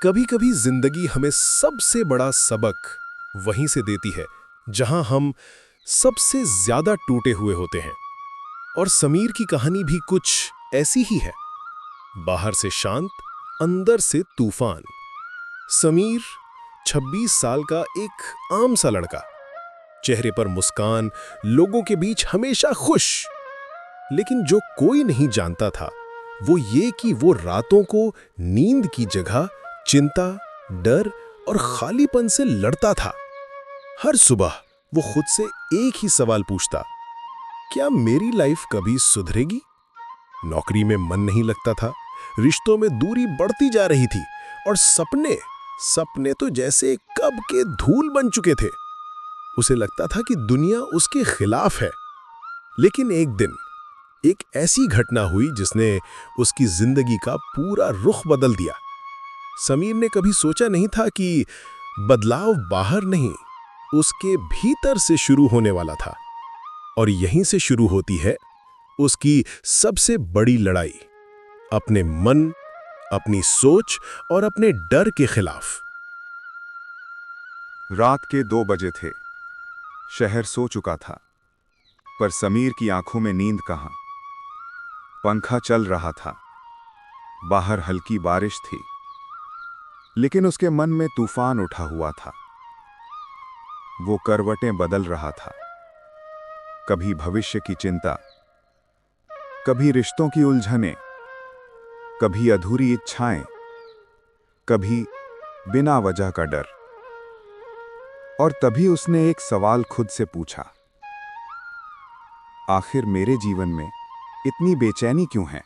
कभी कभी जिंदगी हमें सबसे बड़ा सबक वहीं से देती है जहां हम सबसे ज्यादा टूटे हुए होते हैं। और समीर की कहानी भी कुछ ऐसी ही है। बाहर से शांत, अंदर से तूफान। समीर 26 साल का एक आम सा लड़का, चेहरे पर मुस्कान, लोगों के बीच हमेशा खुश। लेकिन जो कोई नहीं जानता था वो ये कि वो रातों को नींद की जगह चिंता, डर और खालीपन से लड़ता था। हर सुबह वो खुद से एक ही सवाल पूछता, क्या मेरी लाइफ कभी सुधरेगी? नौकरी में मन नहीं लगता था, रिश्तों में दूरी बढ़ती जा रही थी और सपने सपने तो जैसे कब के धूल बन चुके थे। उसे लगता था कि दुनिया उसके खिलाफ है। लेकिन एक दिन एक ऐसी घटना हुई जिसने उसकी जिंदगी का पूरा रुख बदल दिया। समीर ने कभी सोचा नहीं था कि बदलाव बाहर नहीं, उसके भीतर से शुरू होने वाला था। और यहीं से शुरू होती है उसकी सबसे बड़ी लड़ाई, अपने मन, अपनी सोच और अपने डर के खिलाफ। रात के 2 बजे थे। शहर सो चुका था, पर समीर की आंखों में नींद कहां। पंखा चल रहा था, बाहर हल्की बारिश थी, लेकिन उसके मन में तूफान उठा हुआ था। वो करवटें बदल रहा था, कभी भविष्य की चिंता, कभी रिश्तों की उलझनें, कभी अधूरी इच्छाएं, कभी बिना वजह का डर। और तभी उसने एक सवाल खुद से पूछा, आखिर मेरे जीवन में इतनी बेचैनी क्यों है?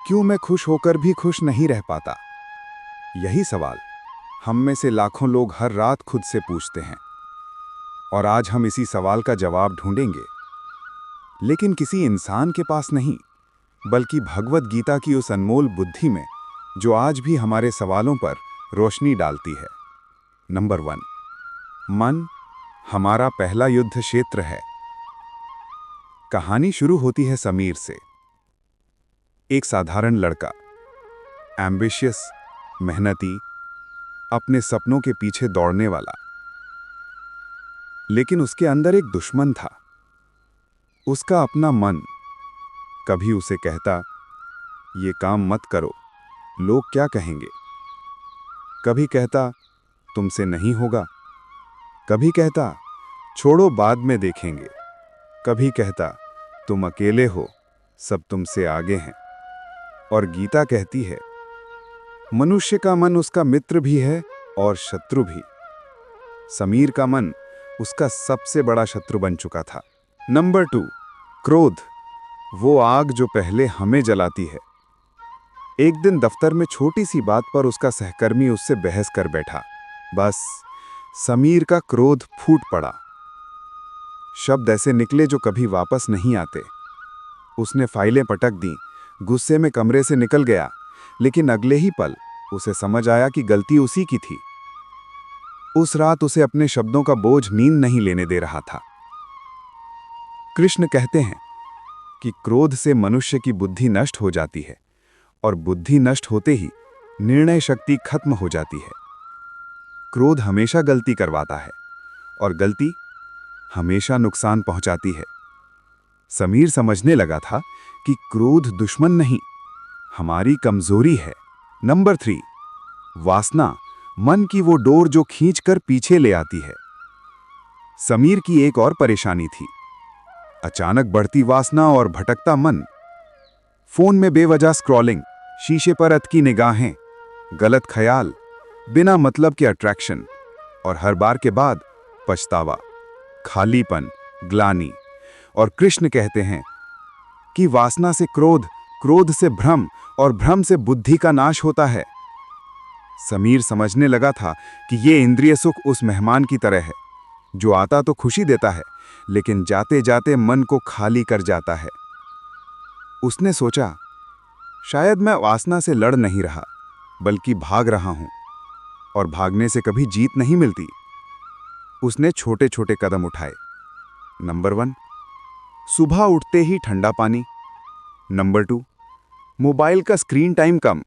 क्यों मैं खुश होकर भी खुश नहीं रह पाता? यही सवाल हम में से लाखों लोग हर रात खुद से पूछते हैं। और आज हम इसी सवाल का जवाब ढूंढेंगे, लेकिन किसी इंसान के पास नहीं, बल्कि भगवद गीता की उस अनमोल बुद्धि में जो आज भी हमारे सवालों पर रोशनी डालती है। नंबर 1, मन हमारा पहला युद्ध क्षेत्र है। कहानी शुरू होती है समीर से। एक साधारण लड़का, एम्बिशियस, मेहनती, अपने सपनों के पीछे दौड़ने वाला। लेकिन उसके अंदर एक दुश्मन था, उसका अपना मन। कभी उसे कहता, ये काम मत करो, लोग क्या कहेंगे। कभी कहता, तुमसे नहीं होगा। कभी कहता, छोड़ो बाद में देखेंगे। कभी कहता, तुम अकेले हो, सब तुमसे आगे हैं। और गीता कहती है, मनुष्य का मन उसका मित्र भी है और शत्रु भी। समीर का मन उसका सबसे बड़ा शत्रु बन चुका था। नंबर 2, क्रोध, वो आग जो पहले हमें जलाती है। एक दिन दफ्तर में छोटी सी बात पर उसका सहकर्मी उससे बहस कर बैठा। बस समीर का क्रोध फूट पड़ा। शब्द ऐसे निकले जो कभी वापस नहीं आते। उसने फाइलें पटक दी, गुस्से में कमरे से निकल गया। लेकिन अगले ही पल उसे समझ आया कि गलती उसी की थी। उस रात उसे अपने शब्दों का बोझ नींद नहीं लेने दे रहा था। कृष्ण कहते हैं कि क्रोध से मनुष्य की बुद्धि नष्ट हो जाती है, और बुद्धि नष्ट होते ही निर्णय शक्ति खत्म हो जाती है। क्रोध हमेशा गलती करवाता है, और गलती हमेशा नुकसान पहुंचाती है। समीर समझने लगा था कि क्रोध दुश्मन नहीं, हमारी कमजोरी है। नंबर 3, वासना, मन की वो डोर जो खींचकर पीछे ले आती है। समीर की एक और परेशानी थी, अचानक बढ़ती वासना और भटकता मन। फोन में बेवजह स्क्रॉलिंग, शीशे पर अटकी निगाहें, गलत ख्याल, बिना मतलब के अट्रैक्शन, और हर बार के बाद पछतावा, खालीपन, ग्लानि। और कृष्ण कहते हैं कि वासना से क्रोध, क्रोध से भ्रम, और भ्रम से बुद्धि का नाश होता है। समीर समझने लगा था कि ये इंद्रिय सुख उस मेहमान की तरह है जो आता तो खुशी देता है, लेकिन जाते जाते मन को खाली कर जाता है। उसने सोचा, शायद मैं वासना से लड़ नहीं रहा, बल्कि भाग रहा हूं, और भागने से कभी जीत नहीं मिलती। उसने छोटे छोटे कदम उठाए। नंबर 1, सुबह उठते ही ठंडा पानी। नंबर 2, मोबाइल का स्क्रीन टाइम कम।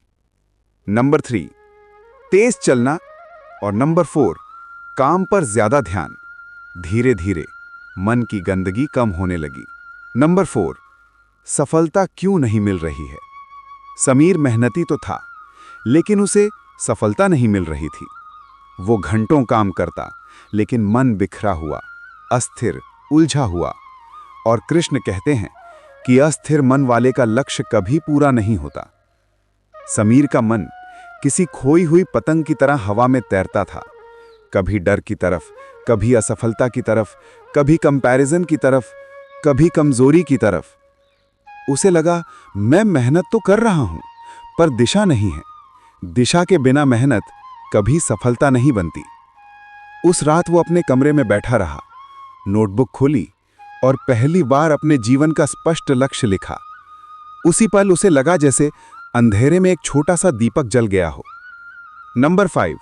नंबर 3, तेज चलना। और नंबर 4, काम पर ज्यादा ध्यान। धीरे धीरे मन की गंदगी कम होने लगी। नंबर 4, सफलता क्यों नहीं मिल रही है? समीर मेहनती तो था, लेकिन उसे सफलता नहीं मिल रही थी। वो घंटों काम करता, लेकिन मन बिखरा हुआ, अस्थिर, उलझा हुआ। और कृष्ण कहते हैं कि अस्थिर मन वाले का लक्ष्य कभी पूरा नहीं होता। समीर का मन किसी खोई हुई पतंग की तरह हवा में तैरता था, कभी डर की तरफ, कभी असफलता की तरफ, कभी कंपैरिजन की तरफ, कभी कमजोरी की तरफ। उसे लगा, मैं मेहनत तो कर रहा हूं, पर दिशा नहीं है। दिशा के बिना मेहनत कभी सफलता नहीं बनती। उस रात वो अपने कमरे में बैठा रहा, नोटबुक खोली और पहली बार अपने जीवन का स्पष्ट लक्ष्य लिखा। उसी पल उसे लगा जैसे अंधेरे में एक छोटा सा दीपक जल गया हो। नंबर 5,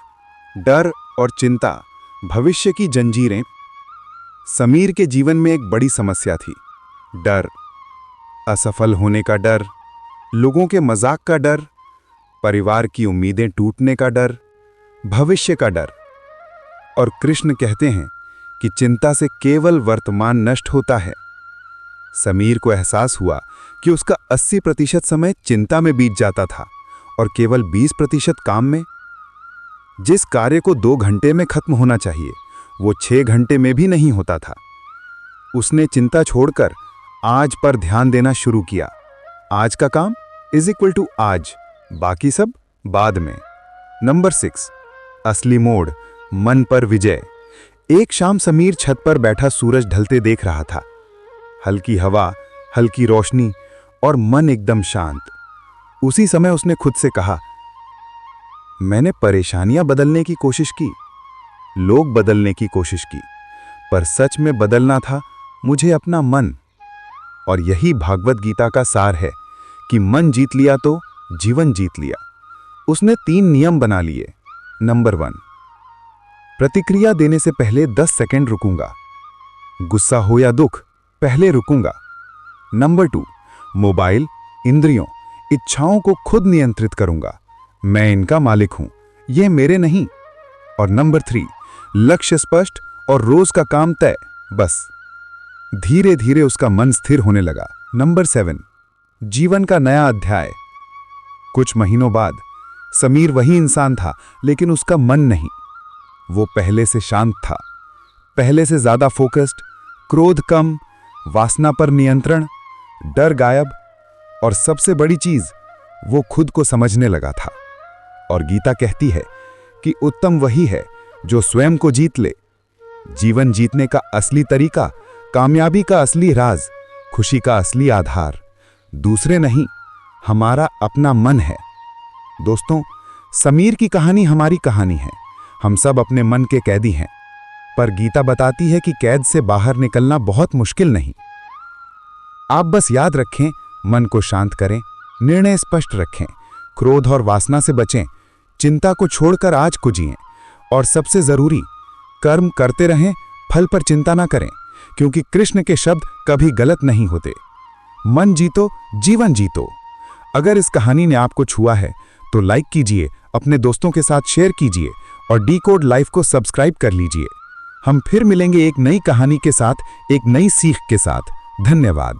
डर और चिंता, भविष्य की जंजीरें। समीर के जीवन में एक बड़ी समस्या थी, डर। असफल होने का डर, लोगों के मजाक का डर, परिवार की उम्मीदें टूटने का डर, भविष्य का डर। और कृष्ण कहते हैं कि चिंता से केवल वर्तमान नष्ट होता है। समीर को एहसास हुआ कि उसका 80% समय चिंता में बीत जाता था और केवल 20% काम में। जिस कार्य को 2 घंटे में खत्म होना चाहिए, वो 6 घंटे में भी नहीं होता था। उसने चिंता छोड़कर आज पर ध्यान देना शुरू किया। आज का काम = आज, बाकी सब बाद में। नंबर 6, असली मोड़, मन पर विजय। एक शाम समीर छत पर बैठा सूरज ढलते देख रहा था। हल्की हवा, हल्की रोशनी और मन एकदम शांत। उसी समय उसने खुद से कहा, मैंने परेशानियां बदलने की कोशिश की, लोग बदलने की कोशिश की, पर सच में बदलना था मुझे अपना मन। और यही भागवत गीता का सार है कि मन जीत लिया तो जीवन जीत लिया। उसने 3 नियम बना लिए। नंबर 1, प्रतिक्रिया देने से पहले 10 सेकंड रुकूंगा। गुस्सा हो या दुख, पहले रुकूंगा। नंबर 2, मोबाइल, इंद्रियों, इच्छाओं को खुद नियंत्रित करूंगा। मैं इनका मालिक हूं, ये मेरे नहीं। और नंबर 3, लक्ष्य स्पष्ट और रोज का काम तय, बस। धीरे धीरे उसका मन स्थिर होने लगा। नंबर 7, जीवन का नया अध्याय। कुछ महीनों बाद समीर वही इंसान था, लेकिन उसका मन नहीं। वो पहले से शांत था, पहले से ज्यादा फोकस्ड, क्रोध कम, वासना पर नियंत्रण, डर गायब, और सबसे बड़ी चीज, वो खुद को समझने लगा था। और गीता कहती है कि उत्तम वही है जो स्वयं को जीत ले। जीवन जीतने का असली तरीका, कामयाबी का असली राज, खुशी का असली आधार दूसरे नहीं, हमारा अपना मन है। दोस्तों, समीर की कहानी हमारी कहानी है। हम सब अपने मन के कैदी हैं, पर गीता बताती है कि कैद से बाहर निकलना बहुत मुश्किल नहीं। आप बस याद रखें, मन को शांत करें, निर्णय स्पष्ट रखें, क्रोध और वासना से बचें, चिंता को छोड़कर आज को जिएं, और सबसे जरूरी, कर्म करते रहें, फल पर चिंता ना करें, क्योंकि कृष्ण के शब्द कभी गलत नहीं होते। मन जीतो, जीवन जीतो। अगर इस कहानी ने आपको छुआ है तो लाइक कीजिए, अपने दोस्तों के साथ शेयर कीजिए और डिकोड लाइफ को सब्सक्राइब कर लीजिए। हम फिर मिलेंगे एक नई कहानी के साथ, एक नई सीख के साथ। धन्यवाद।